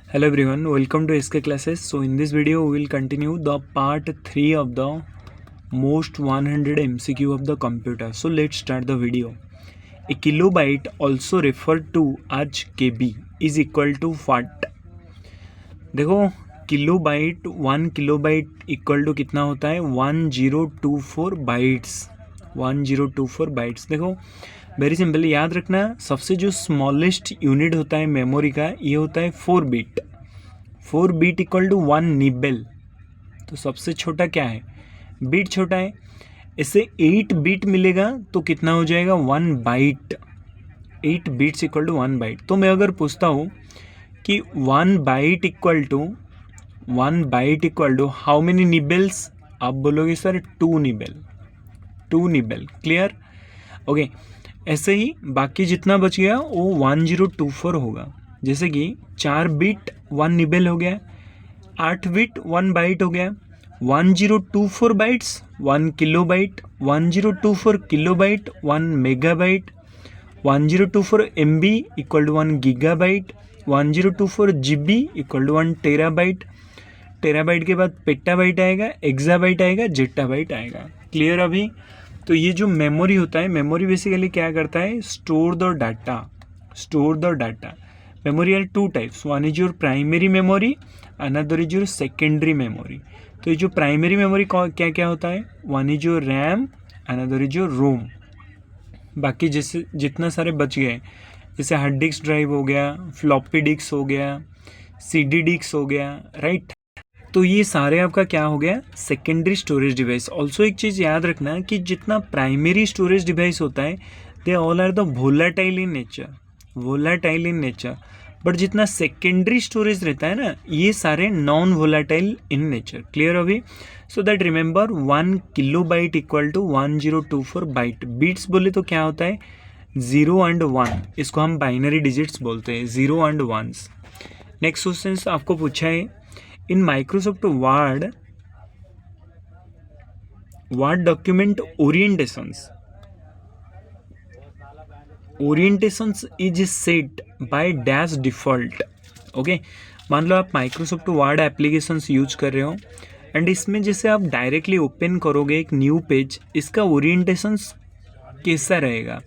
Hello everyone, welcome to SK classes. So in this video we will continue the part 3 of the most 100 MCQ of the computer. So let's start the video. A kilobyte, also referred to as KB, is equal to what? देखो kilobyte 1 kilobyte equal to कितना होता है 1024 bytes 1024 bytes. देखो very simple, याद रखना सबसे जो smallest unit होता है मेमोरी का ये होता है 4 bit. 4 bit equal to 1 nibble. तो सबसे छोटा क्या है, बिट छोटा है। इससे 8 बिट मिलेगा तो कितना हो जाएगा 1 byte. 8 bits equal to 1 byte. तो मैं अगर पूछता हूँ कि 1 byte equal to how many nibbles, आप बोलोगे sir 2 nibble. 2 nibble, clear? Okay, ऐसे ही बाकी जितना बच गया वो 1024 होगा। जैसे कि 4 बिट 1 निबल हो गया, 8 बिट 1 बाइट हो गया, 1024 bytes 1 kilobyte, 1024 kilobyte 1 megabyte, 1024 MB equal to 1 gigabyte, 1024 GB equal to 1 terabyte. Terabyte के बाद पेटाबाइट आएगा, एक्साबाइट आएगा, जेटाबाइट आएगा। क्लियर अभी? तो ये जो मेमोरी होता है, मेमोरी बेसिकली क्या करता है, store the data. Memory are 2 types, one is your primary memory, another is your secondary memory. तो ये जो प्राइमरी मेमोरी क्या क्या होता है, one is your RAM, another is your ROM. बाकी जैसे जितना सारे बच गए, जैसे हार्ड डिस्क ड्राइव हो गया, फ्लॉपी डिस्क हो गया, CD डिस्क हो गया, राइट। तो ये सारे आपका क्या हो गया, सेकेंडरी स्टोरेज डिवाइस। ऑल्सो एक चीज़ याद रखना कि जितना प्राइमरी स्टोरेज डिवाइस होता है they all are the volatile in nature, but जितना सेकेंडरी स्टोरेज रहता है ना ये सारे non volatile in nature. Clear अभी? So that remember 1 kilobyte equal to 1024 byte. Bits बोले तो क्या होता है 0 एंड 1, इसको हम बाइनरी डिजिट्स बोलते हैं, 0 एंड 1। नेक्स्ट क्वेश्चन आपको पूछा है, in Microsoft word document orientations is set by dash default. Okay, मान लो आप माइक्रोसॉफ्ट वर्ड एप्लीकेशंस यूज कर रहे हो एंड इसमें जैसे आप डायरेक्टली ओपन करोगे एक न्यू पेज, इसका ओरिएंटेशंस कैसा रहेगा,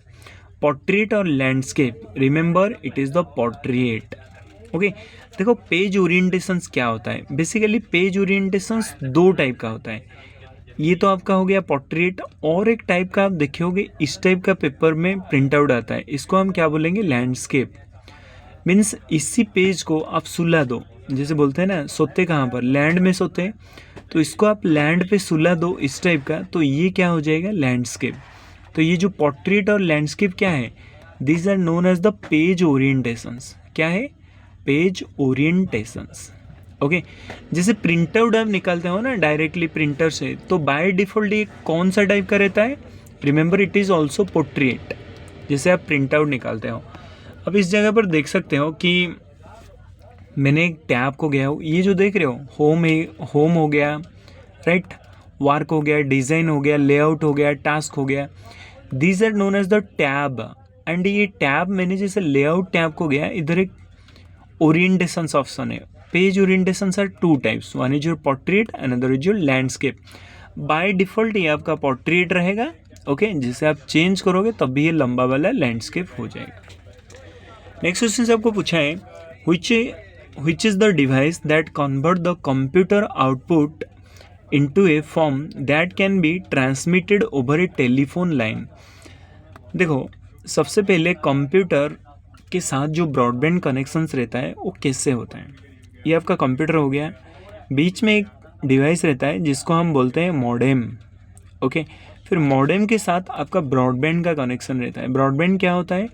पोर्ट्रेट और landscape. Remember it is the portrait. Okay, देखो पेज ओरिएंटेशंस क्या होता है, बेसिकली पेज ओरिएंटेशंस 2 टाइप का होता है। ये तो आपका हो गया पोर्ट्रेट, और एक टाइप का आप देखे होगे इस टाइप का पेपर में प्रिंट आउट आता है, इसको हम क्या बोलेंगे, लैंडस्केप। मीन्स इसी पेज को आप सुला दो, जैसे बोलते हैं ना सोते कहाँ पर, लैंड में सोते, तो इसको आप लैंड पे सुला दो इस टाइप का, तो ये क्या हो जाएगा, लैंडस्केप। तो ये जो पोर्ट्रेट और लैंडस्केप क्या है, these are known as the page orientations. क्या है, पेज ओरिएंटेशंस। ओके, जैसे प्रिंट आउट आप निकालते हो ना डायरेक्टली प्रिंटर से, तो बाय डिफ़ॉल्ट ये कौन सा टाइप का रहता है, remember it is also portrait. जैसे आप प्रिंट आउट निकालते हो, अब इस जगह पर देख सकते हो कि मैंने एक टैब को गया हूँ, ये जो देख रहे हो होम हो गया, राइट, वर्क हो गया, डिज़ाइन हो गया, लेआउट हो गया, टास्क हो गया, these are known as the tab. And ये टैब मैंने जैसे लेआउट टैब को गया, इधर एक ओरिएंटेशंस ऑप्शन है। Page orientations are 2 types, one is your portrait, another is your landscape. By default ये आपका पोर्ट्रेट रहेगा। ओके, जिसे आप चेंज करोगे तब भी ये लंबा वाला लैंडस्केप हो जाएगा। नेक्स्ट क्वेश्चन से आपको पूछा है, which is the device that convert the computer output into a form that can be transmitted over a telephone line। देखो सबसे पहले कंप्यूटर के साथ जो ब्रॉडबैंड कनेक्शंस रहता है वो कैसे होता है। ये आपका कंप्यूटर हो गया, बीच में एक डिवाइस रहता है जिसको हम बोलते हैं मॉडेम। ओके, फिर मॉडेम के साथ आपका ब्रॉडबैंड का कनेक्शन रहता है। ब्रॉडबैंड क्या होता है,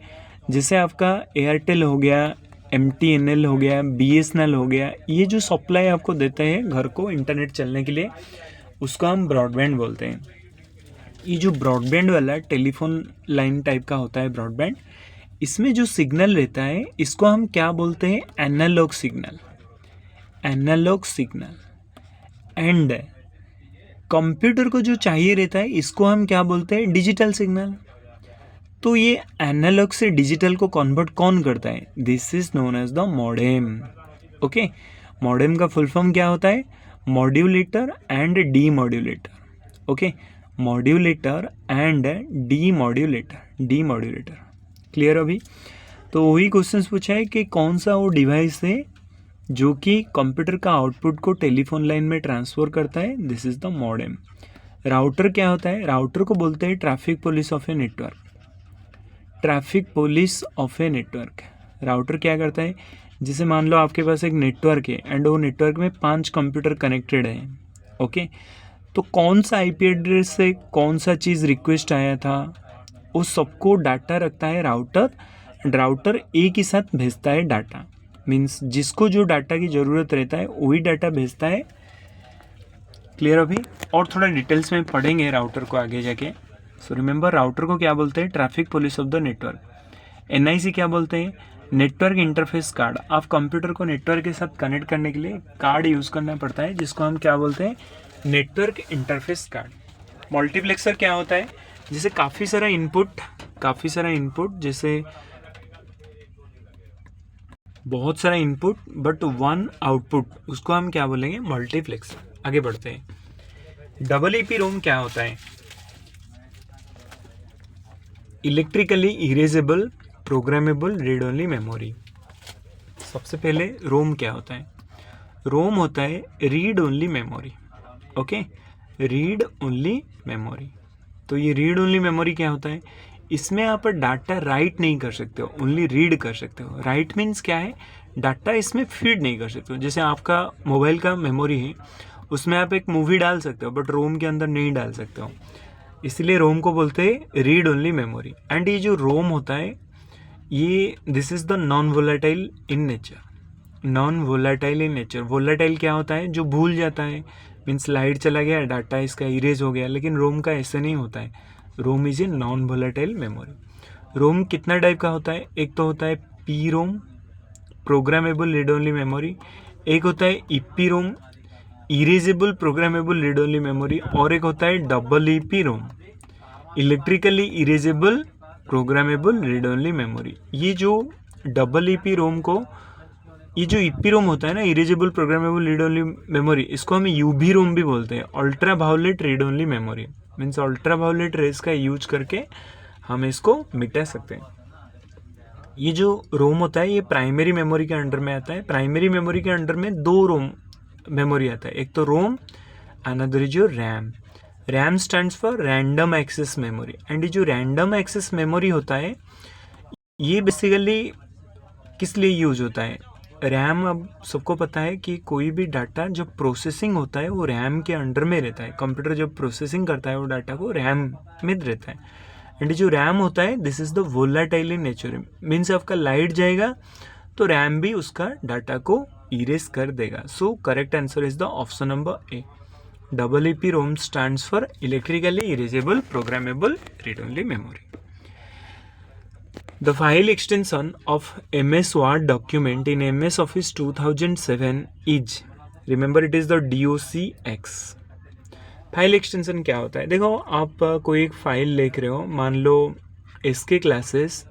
जैसे आपका एयरटेल हो गया, MTNL हो गया, BSNL हो गया, ये जो सप्लाई आपको देते हैं घर को इंटरनेट चलने के लिए, उसको हम ब्रॉडबैंड बोलते हैं। ये जो ब्रॉडबैंड वाला टेलीफोन लाइन टाइप का होता है ब्रॉडबैंड, इसमें जो सिग्नल रहता है इसको हम क्या बोलते हैं, एनालॉग सिग्नल। एंड कंप्यूटर को जो चाहिए रहता है इसको हम क्या बोलते हैं, डिजिटल सिग्नल। तो ये एनालॉग से डिजिटल को कन्वर्ट कौन करता है, this is known as the modem. Okay, modem का फुल फॉर्म क्या होता है? Modulator and demodulator. Okay, modulator and demodulator. Clear अभी? तो वही क्वेश्चंस पूछा है कि कौन सा वो डिवाइस है जो कि कंप्यूटर का आउटपुट को टेलीफोन लाइन में ट्रांसफर करता है। This is the modem. Router क्या होता है? राउटर को बोलते हैं traffic police of a network. Traffic police of a network. Router क्या करता है? जैसे मान लो आपके पास एक नेटवर्क है एंड वो नेटवर्क में 5 कंप्यूटर कनेक्टेड है। ओके, तो कौन सा आईपी एड्रेस से कौन सा चीज़ रिक्वेस्ट आया था, वो सबको डाटा रखता है राउटर, एंड राउटर एक ही साथ भेजता है डाटा। मीन्स जिसको जो डाटा की ज़रूरत रहता है वही डाटा भेजता है। क्लियर अभी? और थोड़ा डिटेल्स में पढ़ेंगे राउटर को आगे जाके। सो रिमेंबर, राउटर को क्या बोलते हैं? Traffic police of the network. NIC क्या बोलते हैं? Network interface card. आप कंप्यूटर को नेटवर्क के साथ कनेक्ट करने के लिए कार्ड यूज़ करना पड़ता है, जिसको हम क्या बोलते हैं? Network interface card. मल्टीप्लेक्सर क्या होता है? जैसे काफ़ी सारा इनपुट, जैसे बहुत सारा इनपुट बट वन आउटपुट, उसको हम क्या बोलेंगे? मल्टीप्लेक्सर। आगे बढ़ते हैं। डबल ईपी रोम क्या होता है? Electrically erasable programmable read only memory. सबसे पहले रोम क्या होता है? रोम होता है read only memory. Okay, read only memory. तो ये रीड ओनली मेमोरी क्या होता है? इसमें आप डाटा राइट नहीं कर सकते हो, ओनली रीड कर सकते हो। राइट मीन्स क्या है? डाटा इसमें फीड नहीं कर सकते हो। जैसे आपका मोबाइल का मेमोरी है, उसमें आप एक मूवी डाल सकते हो बट रोम के अंदर नहीं डाल सकते हो, इसलिए रोम को बोलते हैं रीड ओनली मेमोरी। एंड ये जो रोम होता है, ये this is the non volatile in nature. Volatile क्या होता है? जो भूल जाता है। मीन्स लाइट चला गया, डाटा इसका इरेज हो गया, लेकिन रोम का ऐसे नहीं होता है। ROM is a non volatile memory. ROM कितना टाइप का होता है? एक तो होता है P ROM, programmable read only memory. एक होता है EP ROM, erasable programmable read only memory. और एक होता है double EP ROM, electrically erasable programmable read only memory. ये जो डबल ईपी रोम को, ये जो ईपी रोम होता है ना, erasable programmable read only memory, इसको हम यूवी रोम भी बोलते हैं, ultraviolet read only memory. Means ultraviolet rays का यूज करके हम इसको मिटा सकते हैं। ये जो रोम होता है ये प्राइमरी मेमोरी के अंडर में आता है। प्राइमरी मेमोरी के अंडर में 2 रोम मेमोरी आता है, एक तो ROM, another is your RAM. RAM stands for random access memory. And ये जो रैंडम एक्सेस मेमोरी होता है, ये बेसिकली किस लिए यूज होता है? रैम, अब सबको पता है कि कोई भी डाटा जब प्रोसेसिंग होता है वो रैम के अंडर में रहता है। कंप्यूटर जब प्रोसेसिंग करता है वो डाटा को रैम में रहता है। एंड जो रैम होता है, this is the volatile in nature. Means आपका लाइट जाएगा तो रैम भी उसका डाटा को इरेज कर देगा। So correct answer is the option number A. Double EP Rome stands for electrically erasable programmable read only memory. The file extension of MS Word document in MS Office 2007 is, remember it is the docx। File extension क्या होता है? देखो, आप कोई एक file लिख रहे हो, मान लो SK क्लासेस,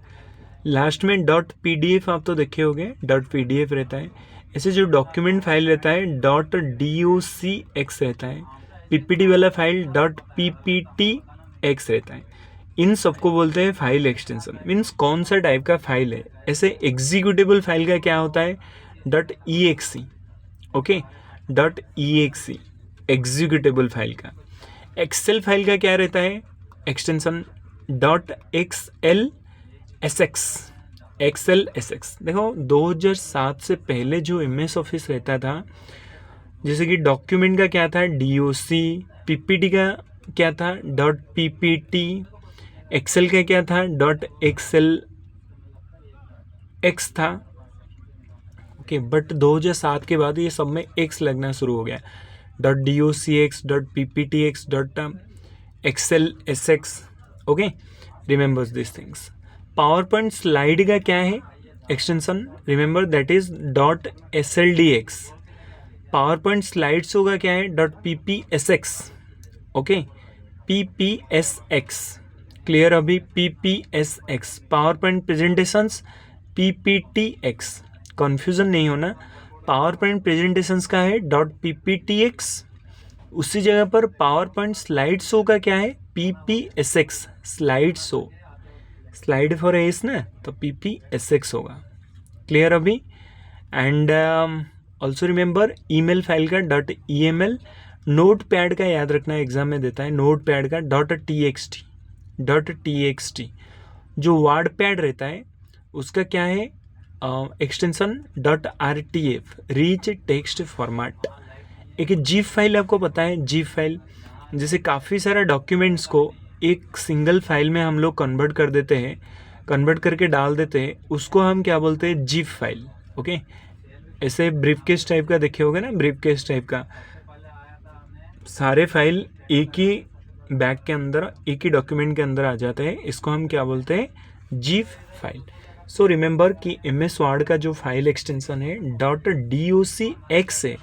लास्ट में .pdf आप तो देखे होंगे, .pdf रहता है। ऐसे जो डॉक्यूमेंट फाइल रहता है .docx रहता है। PPT वाला फाइल .pptx रहता है। इन सबको बोलते हैं फाइल एक्सटेंशन। मीन्स कौन सा टाइप का फाइल है। ऐसे एग्जीक्यूटेबल फाइल का क्या होता है? .exe। Okay, .exe executable file का। एक्सेल फाइल का क्या रहता है एक्सटेंशन? .xlsx। देखो, 2007 से पहले जो MS ऑफिस रहता था, जैसे कि डॉक्यूमेंट का क्या था? DOC, PPT का क्या था? .ppt, एक्सेल का क्या था? .xlx था। ओके, बट 2007 के बाद ये सब में x लगना शुरू हो गया। .docx, .pptx, .xlsx। Okay, remembers this things. Power point slide का क्या है extension? Remember that is .sldx। Power point slides होगा क्या है? .ppsx। Okay, ppsx। क्लियर अभी? ppsx। Power point presentations PPTX। Confusion नहीं होना, पावर पॉइंट प्रेजेंटेशंस का है .pptx, उसी जगह पर पावर पॉइंट स्लाइड शो का क्या है ppsx, slide show, slide for S ना, तो ppsx होगा। क्लियर अभी? And also remember email file का .eml, नोट पैड का याद रखना, एग्जाम में देता है नोट पैड का .txt, जो वर्ड पैड रहता है उसका क्या है extension .rtf, rich text format. एक जीप फाइल आपको पता है, जीप फाइल जैसे काफ़ी सारा डॉक्यूमेंट्स को एक सिंगल फाइल में हम लोग कन्वर्ट कर देते हैं, कन्वर्ट करके डाल देते हैं, उसको हम क्या बोलते हैं जीप फाइल। ओके, ऐसे ब्रीफकेस टाइप का देखे होगे ना, ब्रीफकेस टाइप का सारे फाइल एक ही बैग के अंदर, एक ही डॉक्यूमेंट के अंदर आ जाते हैं, इसको हम क्या बोलते हैं जीप फाइल। सो रिमेंबर कि MS वर्ड का जो फाइल एक्सटेंशन है .docx है,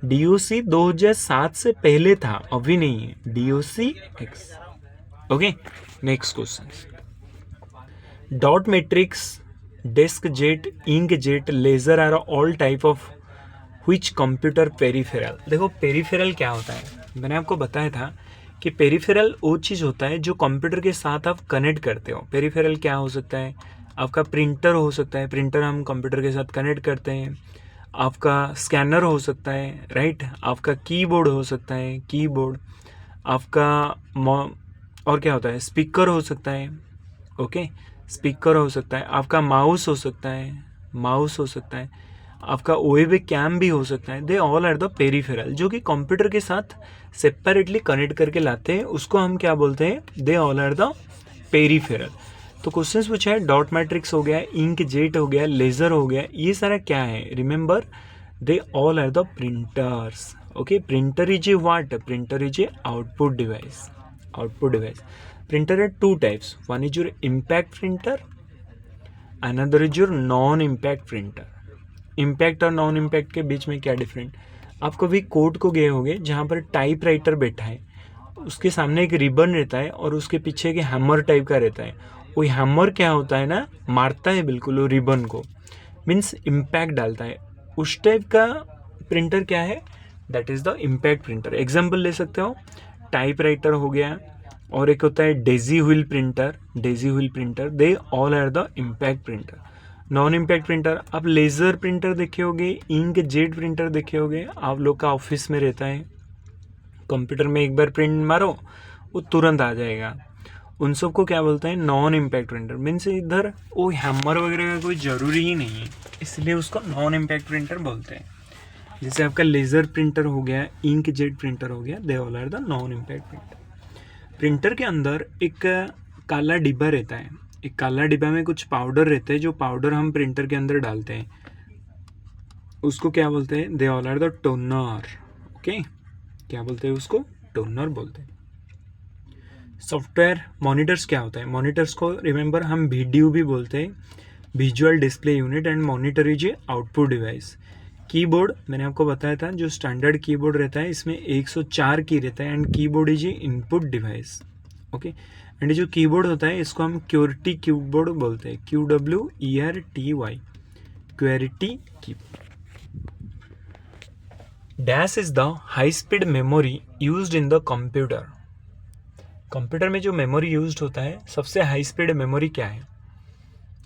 DOC 2007 से पहले था, अभी नहीं है, DOCX। Okay, next question. Dot matrix, deskjet, inkjet, laser are all type of which computer peripheral. देखो पेरिफेरल क्या होता है, मैंने आपको बताया था कि पेरिफेरल वो चीज़ होता है जो कंप्यूटर के साथ आप कनेक्ट करते हो। पेरिफेरल क्या हो सकता है, आपका प्रिंटर हो सकता है, प्रिंटर हम कंप्यूटर के साथ कनेक्ट करते हैं, आपका स्कैनर हो सकता है, राइट, आपका कीबोर्ड हो सकता है, कीबोर्ड आपका, और क्या होता है, स्पीकर हो सकता है, ओके, स्पीकर हो सकता है, आपका माउस हो सकता है, माउस हो सकता है, आपका OAB कैम भी हो सकता है। They all are the peripheral, जो कि कंप्यूटर के साथ सेपरेटली कनेक्ट करके लाते हैं, उसको हम क्या बोलते हैं, they all are the peripheral. तो क्वेश्चन पूछा है डॉट मैट्रिक्स हो गया, इंक जेट हो गया, लेजर हो गया, ये सारा क्या है, remember they all are the printers. Okay, printer is a what, printer is a output device, output device. Printer है two types, one is your impact printer, another is your non impact printer. Impact और non impact के बीच में क्या different, आप कभी court को गए होंगे जहाँ पर टाइप राइटर बैठा है, उसके सामने एक रिबन रहता है और उसके पीछे एक हैमर टाइप का रहता है, वो हैमर क्या होता है ना, मारता है बिल्कुल वो रिबन को, मीन्स इम्पैक्ट डालता है, उस टाइप का प्रिंटर क्या है, that is the impact printer. Example ले सकते हो, टाइप राइटर हो गया, और एक होता है daisy wheel printer, daisy wheel printer, they all are the impact printer. Non impact printer, आप लेज़र प्रिंटर देखे होगे, इंक जेट प्रिंटर देखे होगे, आप लोग का ऑफिस में रहता है, कंप्यूटर में एक बार प्रिंट मारो वो तुरंत आ जाएगा, उन सबको क्या बोलते हैं, नॉन इम्पैक्ट प्रिंटर। मीन्स इधर वो हैमर वगैरह का कोई ज़रूरी ही नहीं है, इसलिए उसको नॉन इम्पैक्ट प्रिंटर बोलते हैं। जैसे आपका लेज़र प्रिंटर हो गया, इंक जेट प्रिंटर हो गया, they all are the non impact printer. Printer के अंदर एक काला डिब्बा रहता है, एक काला डिब्बा में कुछ पाउडर रहते हैं, जो पाउडर हम प्रिंटर के अंदर डालते हैं, उसको क्या बोलते हैं, they all are the toner. Okay, क्या बोलते हैं उसको, टोनर बोलते हैं। सॉफ्टवेयर मॉनिटर्स क्या होता है, मॉनिटर्स को रिमेंबर हम VDU भी बोलते हैं, visual display unit, and monitor is a output device. Keyboard मैंने आपको बताया था, जो स्टैंडर्ड कीबोर्ड रहता है इसमें 104 की रहता है, and keyboard is a input device. Okay, and जो कीबोर्ड होता है इसको हम क्यूआरटी कीबोर्ड बोलते हैं, QWERTY, QRT keyboard. Dash is the high speed memory used in the computer. Computer में जो मेमोरी यूज्ड होता है, सबसे हाई स्पीड मेमोरी क्या है,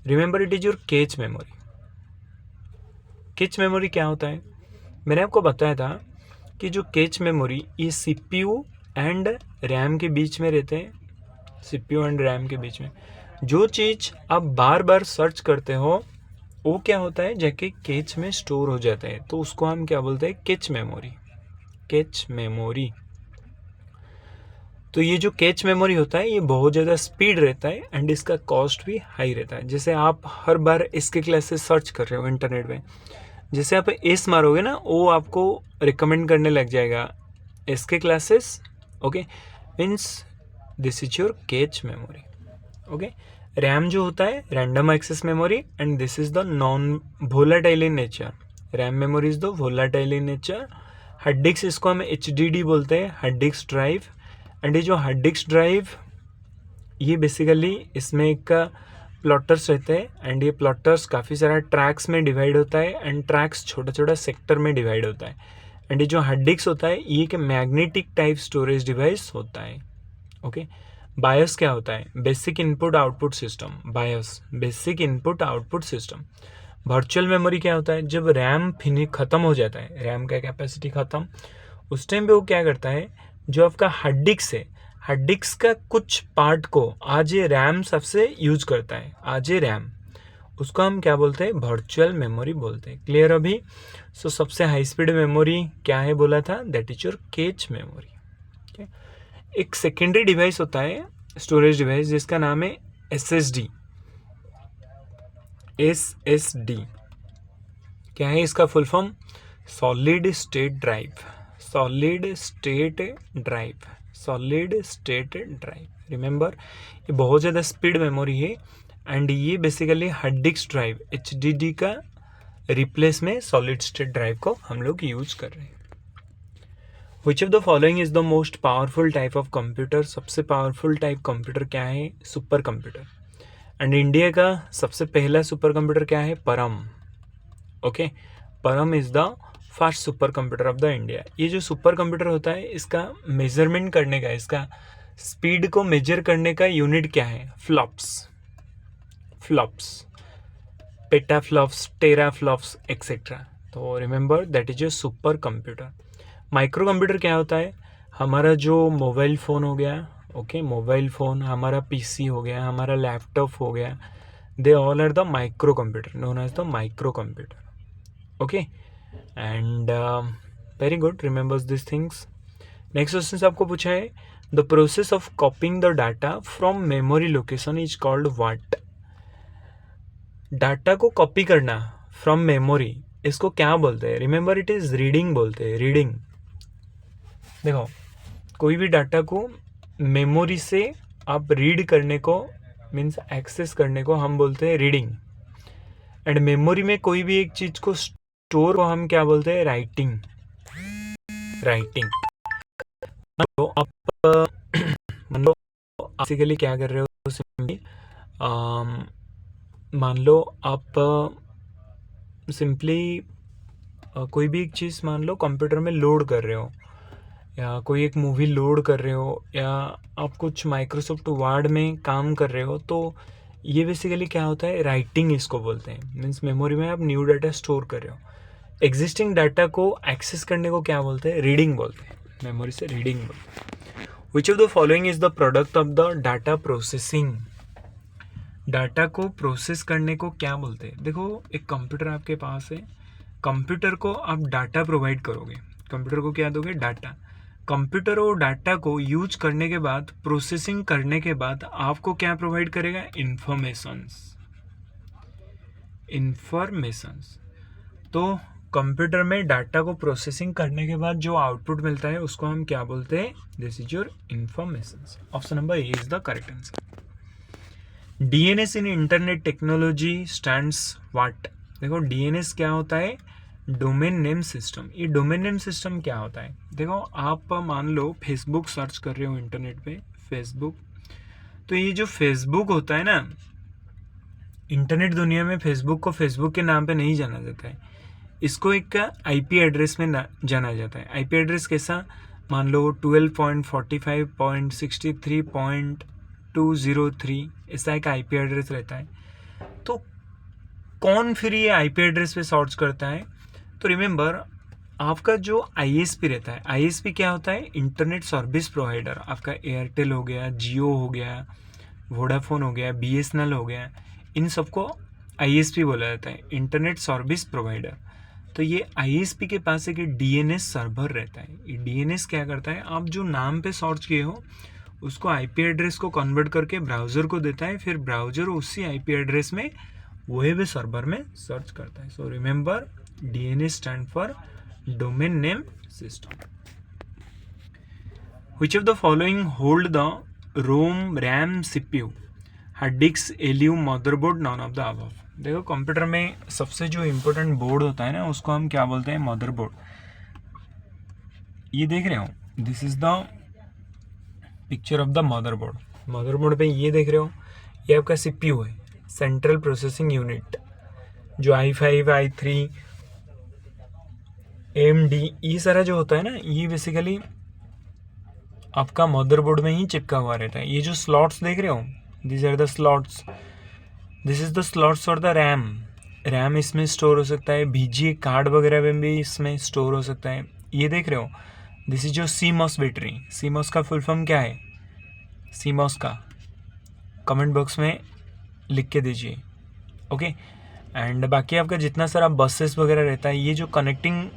remember it is your cache memory. Cache memory क्या होता है, मैंने आपको बताया था कि जो कैच मेमोरी ये CPU एंड रैम के बीच में रहते हैं, CPU एंड रैम के बीच में जो चीज़ आप बार बार सर्च करते हो वो क्या होता है, जाके कैच में स्टोर हो जाता है, तो उसको हम क्या बोलते हैं, कैच मेमोरी, कैच मेमोरी। तो ये जो कैच मेमोरी होता है ये बहुत ज़्यादा स्पीड रहता है, एंड इसका कॉस्ट भी हाई रहता है। जैसे आप हर बार इसके क्लासेस सर्च कर रहे हो इंटरनेट पे, जैसे आप एस मारोगे ना, वो आपको रिकमेंड करने लग जाएगा इसके classes. Okay, means this is your cache memory. Okay, RAM जो होता है random access memory, and this is the non volatile in nature, RAM memory is the volatile in nature. Hard disk इसको हम HDD बोलते हैं, hard disk drive, and ये जो hard disk drive ये बेसिकली इसमें एक प्लॉटर्स रहते हैं एंड ये प्लॉटर्स काफ़ी सारा ट्रैक्स में डिवाइड होता है एंड ट्रैक्स छोटा छोटा सेक्टर में डिवाइड होता है एंड ये जो हार्ड डिस्क होता है ये एक मैग्नेटिक टाइप स्टोरेज डिवाइस होता है. ओके. बायोस क्या होता है? Basic input output system. BIOS basic input output system. Virtual memory क्या होता है? जब रैम ख़त्म हो जाता है, रैम का कैपेसिटी ख़त्म, उस टाइम पे वो क्या करता है, जो आपका हार्ड डिस्क है, हार्ड डिस्क का कुछ पार्ट को आज ये रैम सबसे यूज करता है. आज ये रैम, उसको हम क्या बोलते हैं? वर्चुअल मेमोरी बोलते हैं. क्लियर अभी? सो सबसे हाई स्पीड मेमोरी क्या है बोला था? That is your cache memory. एक सेकेंडरी डिवाइस होता है, स्टोरेज डिवाइस, जिसका नाम है SSD. SSD क्या है इसका full form? Solid state drive. Solid state drive. Solid state drive. Remember, ये बहुत ज़्यादा स्पीड मेमोरी है एंड ये basically hard disk drive HDD का रिप्लेस में सॉलिड स्टेट ड्राइव को हम लोग यूज कर रहे हैं. विच of the following is the most powerful type of computer? सबसे पावरफुल टाइप कंप्यूटर क्या है? Super computer. एंड इंडिया का सबसे पहला सुपर कंप्यूटर क्या है? परम. ओके. परम is the first super computer of the India. ये जो सुपर कंप्यूटर होता है, इसका मेजरमेंट करने का, इसका स्पीड को मेजर करने का यूनिट क्या है? Flops. Flops, petaflops, teraflops etcetera. तो remember that is a supercomputer. Microcomputer क्या होता है? हमारा जो मोबाइल फ़ोन हो गया, ओके, मोबाइल फ़ोन, हमारा PC हो गया, हमारा लैपटॉप हो गया, they all are the microcomputer, known as the microcomputer. Okay. And very good, remembers this things. Next question आपको पूछा है, the process of copying the data from memory location is called what? Data को copy करना from memory, इसको क्या बोलते हैं? Remember, it is reading बोलते हैं. रीडिंग. देखो, कोई भी डाटा को मेमोरी से आप रीड करने को, मीन्स एक्सेस करने को हम बोलते हैं रीडिंग. एंड मेमोरी में कोई भी एक चीज को स्टोर को हम क्या बोलते हैं? राइटिंग. राइटिंग. तो आप मान लो बेसिकली क्या कर रहे हो, सिंपली मान लो आप सिंपली कोई भी एक चीज़ मान लो कंप्यूटर में लोड कर रहे हो, या कोई एक मूवी लोड कर रहे हो, या आप कुछ माइक्रोसॉफ्ट वर्ड में काम कर रहे हो, तो ये बेसिकली क्या होता है? राइटिंग इसको बोलते हैं. मीन्स मेमोरी में आप न्यू डाटा स्टोर कर रहे हो. एग्जिस्टिंग डाटा को एक्सेस करने को क्या बोलते हैं? रीडिंग बोलते हैं. मेमोरी से रीडिंग बोलते हैं. विच of the following is the product of the data processing? Data को प्रोसेस करने को क्या बोलते हैं? देखो, एक कंप्यूटर आपके पास है, कंप्यूटर को आप डाटा प्रोवाइड करोगे, कंप्यूटर को क्या दोगे? डाटा. कंप्यूटर और डाटा को यूज करने के बाद, प्रोसेसिंग करने के बाद आपको क्या प्रोवाइड करेगा? इंफॉर्मेशंस. इंफॉर्मेशंस. तो कंप्यूटर में डाटा को प्रोसेसिंग करने के बाद जो आउटपुट मिलता है उसको हम क्या बोलते हैं? This is your informations. Option number A is the correct answer. DNS in internet technology stands what? देखो, DNS क्या होता है? Domain name system. ये डोमेन नेम सिस्टम क्या होता है? देखो, आप मान लो फेसबुक सर्च कर रहे हो इंटरनेट पे, फेसबुक. तो ये जो फेसबुक होता है ना, इंटरनेट दुनिया में फेसबुक को फेसबुक के नाम पे नहीं जाना जाता है, इसको एक IP एड्रेस में जाना जाता है. IP एड्रेस कैसा? मान लो 12.45.63.203, ऐसा एक IP एड्रेस रहता है. तो कौन फिर ये IP एड्रेस पे सर्च करता है? तो रिमेंबर, आपका जो ISP रहता है, ISP क्या होता है? Internet service provider. आपका एयरटेल हो गया, जियो हो गया, वोडाफोन हो गया, BSNL हो गया, इन सबको ISP बोला जाता है, इंटरनेट सर्विस प्रोवाइडर. तो ये ISP के पास एक DNS सर्वर रहता है. ये DNS क्या करता है? आप जो नाम पे सर्च किए हो उसको IP एड्रेस को कन्वर्ट करके ब्राउज़र को देता है, फिर ब्राउज़र उसी IP एड्रेस में वेब सर्वर में सर्च करता है. So remember, DNS stand for domain name system. Which of the following hold the ROM, RAM, CPU, hard disk, LU, motherboard, none of the above? देखो, computer में सबसे जो important board होता है ना, उसको हम क्या बोलते हैं? मदरबोर्ड. ये देख रहे हो, this is the picture of the motherboard. Motherboard पे ये देख रहे हो, ये आपका CPU है. सेंट्रल प्रोसेसिंग यूनिट, जो i5, i3, AMD ये सारा जो होता है ना, ये बेसिकली आपका मदरबोर्ड में ही चिपका हुआ रहता है। ये जो स्लॉट्स देख रहे हो, this are the slots, this is the slots for the RAM. RAM इसमें स्टोर हो सकता है, VGA कार्ड वगैरह में भी इसमें स्टोर हो सकता है। ये देख रहे हो, दिस इज जो CMOS बैटरी, CMOS का फुल फॉर्म क्या है, CMOS का कमेंट बॉक्स में लिख के दीजिए, ओके। एंड बाकी आपका जितना सारा बसेस वगैरह रहता है, ये जो कनेक्टिंग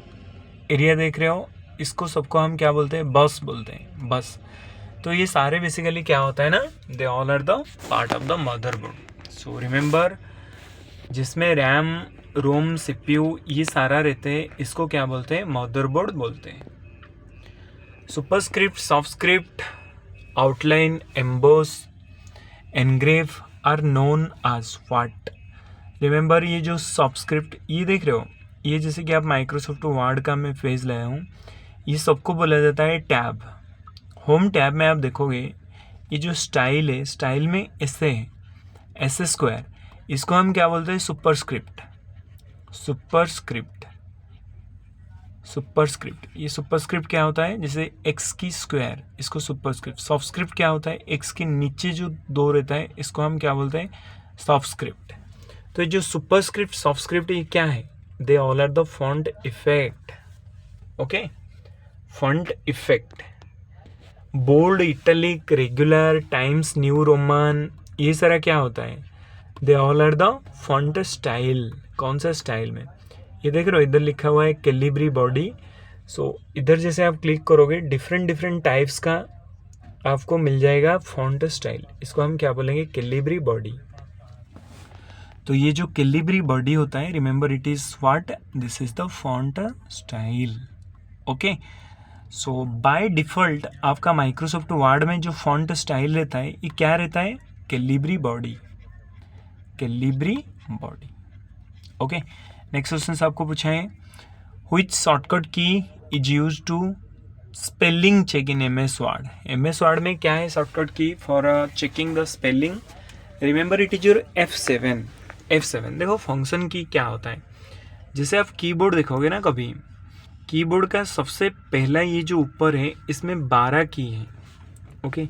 एरिया देख रहे हो, इसको सबको हम क्या बोलते हैं, बस बोलते हैं, बस। तो ये सारे बेसिकली क्या होता है ना, they all are the part of the motherboard. So remember, जिसमें रैम, रोम, CPU ये सारा रहते हैं, इसको क्या बोलते हैं, मदरबोर्ड बोलते हैं। Superscript, subscript, outline, emboss, engrave are known as what. Remember, ये जो सब्सक्रिप्ट ये देख रहे हो, ये जैसे कि आप माइक्रोसॉफ्ट वर्ड का मैं फेज लाया हूँ, ये सबको बोला जाता है टैब। होम टैब में आप देखोगे, ये जो स्टाइल है, स्टाइल में ऐसे है, ऐसे स्क्वायर, इसको हम क्या बोलते हैं, सुपरस्क्रिप्ट। सुपरस्क्रिप्ट, सुपरस्क्रिप्ट, ये सुपरस्क्रिप्ट क्या होता है, जैसे एक्स की स्क्वायर, इसको सुपरस्क्रिप्ट। सब्सक्रिप्ट क्या होता है, एक्स के नीचे जो दो रहता है, इसको हम क्या बोलते हैं, सब्सक्रिप्ट। तो ये जो सुपरस्क्रिप्ट, सब्सक्रिप्ट, ये क्या है, they all are the font effect, okay, font effect. Bold, italic, regular, Times New Roman, ये सारा क्या होता है, they all are the font style. कौन सा स्टाइल में, ये देख रहे हो, इधर लिखा हुआ है कैलिब्री बॉडी। सो इधर जैसे आप क्लिक करोगे, डिफरेंट डिफरेंट टाइप्स का आपको मिल जाएगा फॉन्ट स्टाइल, इसको हम क्या बोलेंगे, कैलिब्री बॉडी। तो ये जो कैलिब्री बॉडी होता है, remember it is what, this is the font style, okay. So by default आपका माइक्रोसॉफ्ट वर्ड में जो फॉन्ट स्टाइल रहता है, ये क्या रहता है, Calibri body, Calibri body, okay. Next question आपको पूछा है, which shortcut key is use to spelling check in MS word. MS word में क्या है shortcut key for checking the spelling, remember it is your F7। F7 देखो, function की क्या होता है, जैसे आप कीबोर्ड देखोगे ना कभी, कीबोर्ड का सबसे पहला ये जो ऊपर है, इसमें 12 की है, ओके,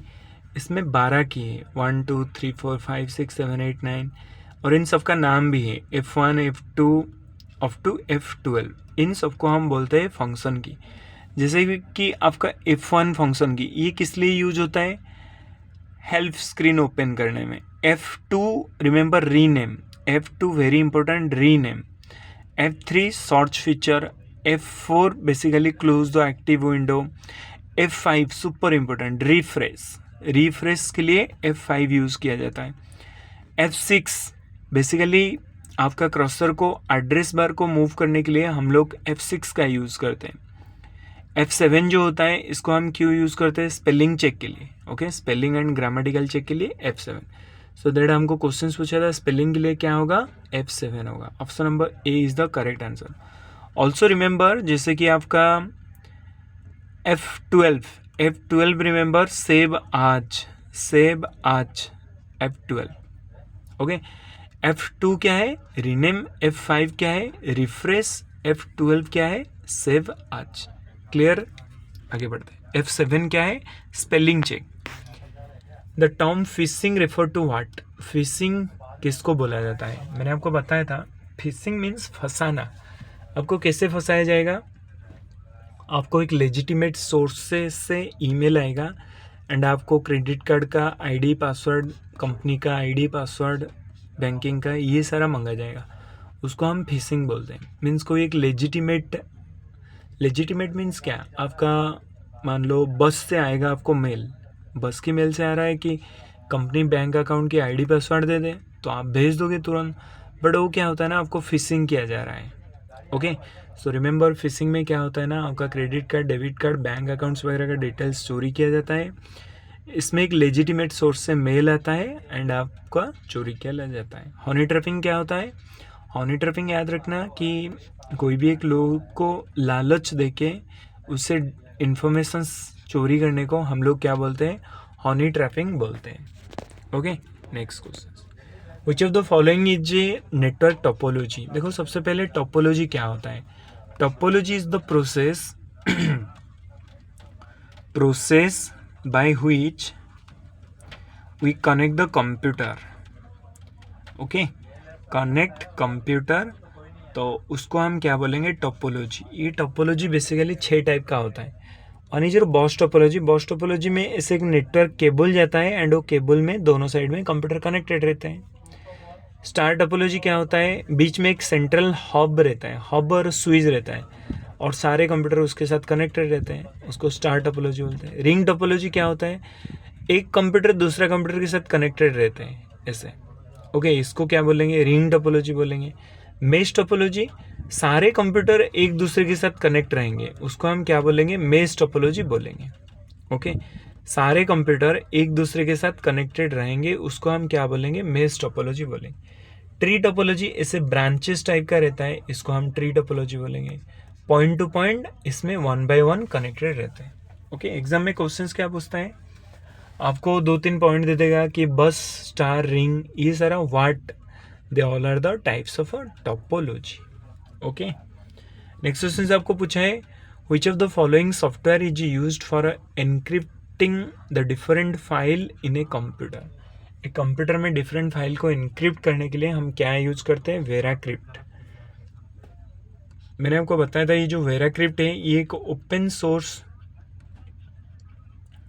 इसमें 12 की है, 1 2 3 4 5 6 7 8 9, और इन सब का नाम भी है, F1 F2 up to F12, इन सबको हम बोलते हैं फंक्शन की। जैसे कि आपका F1 फंक्शन की, ये किस लिए यूज होता है, हेल्प स्क्रीन ओपन करने में। F2 remember rename, F2 very important, rename. F3 search feature, F4 basically close the active window, F5 super important, refresh, refresh के लिए F5 यूज़ किया जाता है। F6 बेसिकली आपका क्रॉसर को, एड्रेस बार को मूव करने के लिए हम लोग F6 का यूज़ करते हैं। F7 जो होता है, इसको हम क्यों यूज़ करते हैं, स्पेलिंग चेक के लिए, okay, spelling and grammatical check के लिए F7। सो दैट हमको क्वेश्चन पूछा था, स्पेलिंग के लिए क्या होगा, F7 होगा। Option number A is the correct answer. Also remember, जैसे कि आपका F12 रिमेंबर, सेव आज, सेव आज, F12, ओके। F2 क्या है, रीनेम, F5 क्या है, रिफ्रेश, F12 क्या है, सेव आज। क्लियर, आगे बढ़ते हैं। F7 क्या है, spelling check. The term phishing refer to what, phishing किसको बोला जाता है, मैंने आपको बताया था, फिशिंग मीन्स फंसाना। आपको कैसे फंसाया जाएगा, आपको एक लेजिटिमेट सोर्स से ईमेल आएगा एंड आपको क्रेडिट कार्ड का आईडी पासवर्ड, कंपनी का आईडी पासवर्ड, बैंकिंग का, ये सारा मांगा जाएगा, उसको हम फिशिंग बोलते हैं। मीन्स कोई एक लेजिटिमेट मीन्स क्या, आपका मान लो बस से आएगा आपको मेल, बस की मेल से आ रहा है कि कंपनी बैंक अकाउंट की आईडी पासवर्ड दे दे, तो आप भेज दोगे तुरंत, बट वो क्या होता है ना, आपको फिशिंग किया जा रहा है, ओके। सो रिमेंबर, फिशिंग में क्या होता है ना, आपका credit card, debit card, bank accounts वगैरह का डिटेल्स चोरी किया जाता है। इसमें एक लेजिटिमेट सोर्स से मेल आता है एंड आपका चोरी किया जाता है। हनी ट्रैपिंग क्या होता है, हनी ट्रैपिंग याद रखना कि कोई भी एक लोग को लालच देके उससे इंफॉर्मेशन चोरी करने को हम लोग क्या बोलते हैं, हनी ट्रैपिंग बोलते हैं, okay. Next question, which of the following is a network topology. देखो सबसे पहले टोपोलॉजी क्या होता है। Topology is the process by which we connect the computer. Okay, connect computer, तो उसको हम क्या बोलेंगे, टोपोलॉजी। ये टोपोलॉजी बेसिकली 6 टाइप का होता है। और ये जो बॉस टोपोलॉजी में ऐसे एक नेटवर्क केबल जाता है एंड वो केबल में दोनों साइड में कंप्यूटर कनेक्टेड रहते हैं। स्टार टोपोलॉजी क्या होता है, बीच में एक सेंट्रल हब रहता है, हब और स्विच रहता है और सारे कंप्यूटर उसके साथ कनेक्टेड रहते हैं, उसको स्टार टोपोलॉजी बोलते हैं। रिंग टोपोलॉजी क्या होता है, एक कंप्यूटर दूसरा कंप्यूटर के साथ कनेक्टेड रहते हैं ऐसे। ओके, इसको क्या बोलेंगे, रिंग टोपोलॉजी बोलेंगे। मेश टोपोलॉजी, सारे कंप्यूटर एक दूसरे के साथ कनेक्ट रहेंगे, उसको हम क्या बोलेंगे, मेश टोपोलॉजी बोलेंगे। ओके, सारे कंप्यूटर एक दूसरे के साथ कनेक्टेड रहेंगे, उसको हम क्या बोलेंगे, मेश टोपोलॉजी बोलेंगे। ट्री टोपोलॉजी ऐसे ब्रांचेस टाइप का रहता है, इसको हम ट्री टोपोलॉजी बोलेंगे। पॉइंट टू पॉइंट इसमें 1 by 1 कनेक्टेड रहते हैं। ओके, एग्जाम में क्वेश्चंस क्या पूछता है, आपको 2-3 पॉइंट दे देगा कि बस, स्टार, रिंग, ये सारा what they all are the types of a topology. Okay, next question आपको पूछा है, which of the following software is used for encrypting the different file in a computer. एक कंप्यूटर में डिफरेंट फाइल को encrypt करने के लिए हम क्या यूज करते हैं, वेराक्रिप्ट। मैंने आपको बताया था ये जो वेराक्रिप्ट है ये एक ओपन सोर्स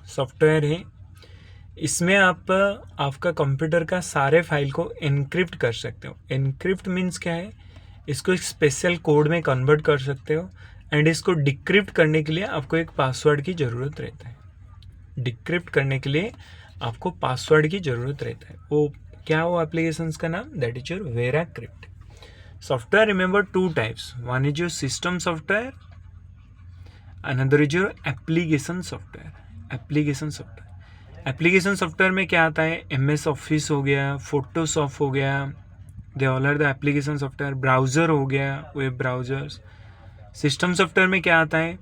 सॉफ्टवेयर है। इसमें आप आपका कंप्यूटर का सारे फाइल को एनक्रिप्ट कर सकते हो। एनक्रिप्ट मीन्स क्या है, इसको एक स्पेशल कोड में कन्वर्ट कर सकते हो एंड इसको डिक्रिप्ट करने के लिए आपको एक पासवर्ड की ज़रूरत रहता है। डिक्रिप्ट करने के लिए आपको पासवर्ड की ज़रूरत रहता है। वो क्या, वो एप्लीकेशंस का नाम, that is your VeraCrypt. Software remember 2 types, one is your system software, another is your application software. Application software में क्या आता है, MS ऑफिस हो गया, फोटोशॉप हो गया, they all are the application software. Browser हो गया, वेब ब्राउज़र्स। सिस्टम सॉफ्टवेयर में क्या आता है,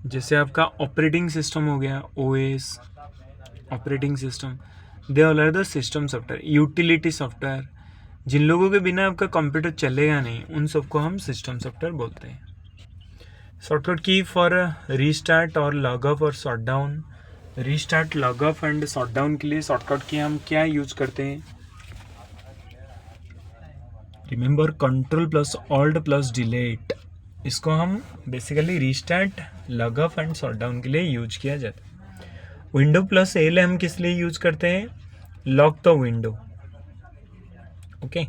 जैसे आपका ऑपरेटिंग सिस्टम हो गया, OS operating system, they all are the system software. Utility software, जिन लोगों के बिना आपका कंप्यूटर चलेगा नहीं, उन सबको हम सिस्टम सॉफ्टवेयर बोलते हैं। शॉर्टकट की फॉर रीस्टार्ट और लॉग ऑफ और shut down. Restart, log of and shut down के लिए शॉर्टकट की हम क्या यूज करते हैं, रिमेंबर Ctrl+Alt+Delete। इसको हम basically restart, log of and shut down के लिए यूज किया जाता है। Window+L हम किस लिए यूज करते हैं, lock the window. Okay,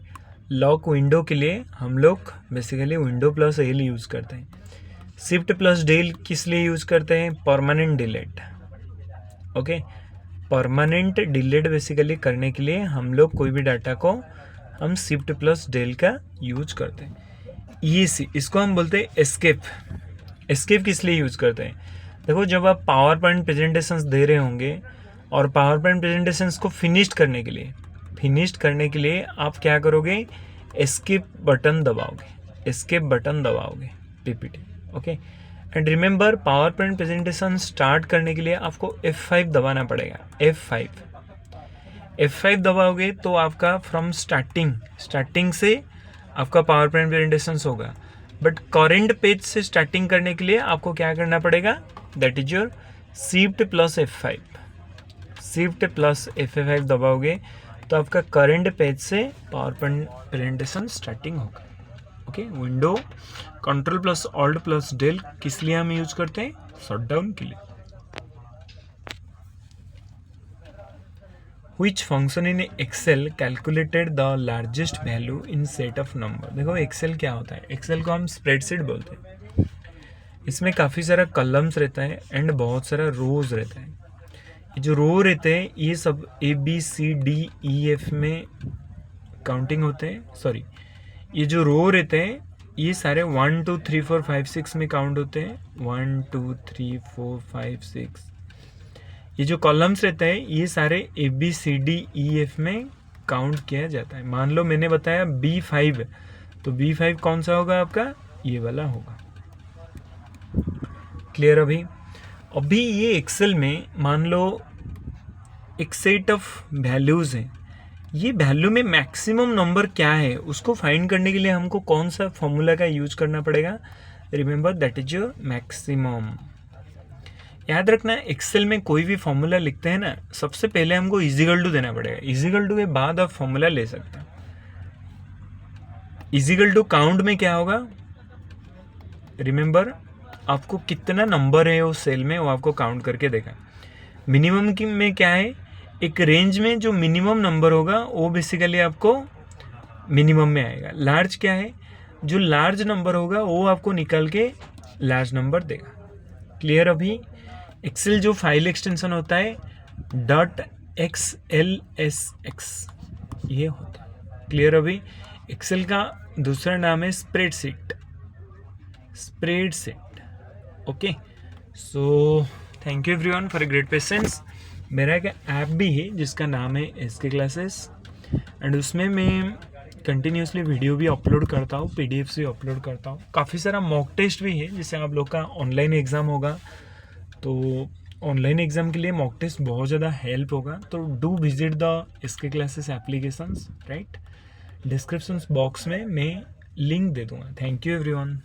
lock window के लिए हम लोग बेसिकली Window+L यूज करते हैं। Shift+Del किस लिए यूज करते हैं, permanent delete. Okay, permanent delete basically करने के लिए हम लोग कोई भी डाटा को हम Shift+Del का यूज करते हैं। इसको हम बोलते हैं एस्केप। एस्केप किस लिए यूज करते हैं, देखो जब आप पावर पॉइंट प्रेजेंटेशंस दे रहे होंगे और पावर पॉइंट प्रेजेंटेशंस को फिनिश्ड करने के लिए आप क्या करोगे, एस्केप बटन दबाओगे PPT। Okay, and remember PowerPoint presentation start करने के लिए आपको F5 दबाना पड़ेगा। F5 दबाओगे तो आपका फ्रॉम स्टार्टिंग से आपका पावर पॉइंट प्रेजेंटेशन होगा, बट करेंट पेज से स्टार्टिंग करने के लिए आपको क्या करना पड़ेगा, दैट इज योर Shift+F5 दबाओगे तो आपका करंट पेज से पावर पॉइंट प्रेजेंटेशन स्टार्टिंग होगा। ओके, विंडो Ctrl+Alt+Del किस लिए हम यूज करते हैं, शट डाउन के लिए। Which function in Excel calculated the largest value in set of number। देखो एक्सेल क्या होता है, एक्सेल को हम स्प्रेडशीट बोलते हैं। इसमें काफ़ी सारा कॉलम्स रहता है एंड बहुत सारा रोज रहता है। ये जो रो रहते हैं ये सब ABCDEF में काउंटिंग होते हैं, सॉरी, ये जो रो रहते हैं ये सारे 1 2 3 4 5 6 में काउंट होते हैं। 1 2 3 4 5 6। ये जो कॉलम्स रहते हैं ये सारे ABCDEF में काउंट किया जाता है। मान लो मैंने बताया B5, तो B5 कौन सा होगा आपका, ये वाला होगा। क्लियर। अभी ये एक्सेल में मान लो एक सेट ऑफ वैल्यूज़ हैं, ये वैल्यू में मैक्सिमम नंबर क्या है उसको फाइंड करने के लिए हमको कौन सा फॉर्मूला का यूज करना पड़ेगा? Remember that is your maximum. याद रखना, एक्सेल में कोई भी फॉर्मूला लिखते हैं ना, सबसे पहले हमको इजिकल टू देना पड़ेगा। इजिकल टू के बाद आप फॉर्मूला ले सकते हैं। इजिकल टू काउंट में क्या होगा? रिमेंबर, आपको कितना नंबर है उस सेल में वो आपको काउंट करके देगा। मिनिमम की में क्या है? एक रेंज में जो मिनिमम नंबर होगा वो बेसिकली आपको मिनिमम में आएगा। लार्ज क्या है? जो लार्ज नंबर होगा वो आपको निकाल के लार्ज नंबर देगा। क्लियर? अभी एक्सेल जो फाइल एक्सटेंशन होता है .xlsx ये होता है। क्लियर? अभी एक्सेल का दूसरा नाम है spreadsheet. Okay, so thank you everyone for a great patience. मेरा एक ऐप भी है जिसका नाम है SK क्लासेस, एंड उसमें मैं कंटिन्यूसली वीडियो भी अपलोड करता हूँ, PDF भी अपलोड करता हूँ। काफ़ी सारा मॉक टेस्ट भी है, जिससे आप लोग का ऑनलाइन एग्ज़ाम होगा तो ऑनलाइन एग्ज़ाम के लिए मॉक टेस्ट बहुत ज़्यादा हेल्प होगा। तो do visit the SK classes applications, right? Description box में मैं लिंक दे दूँगा। Thank you everyone.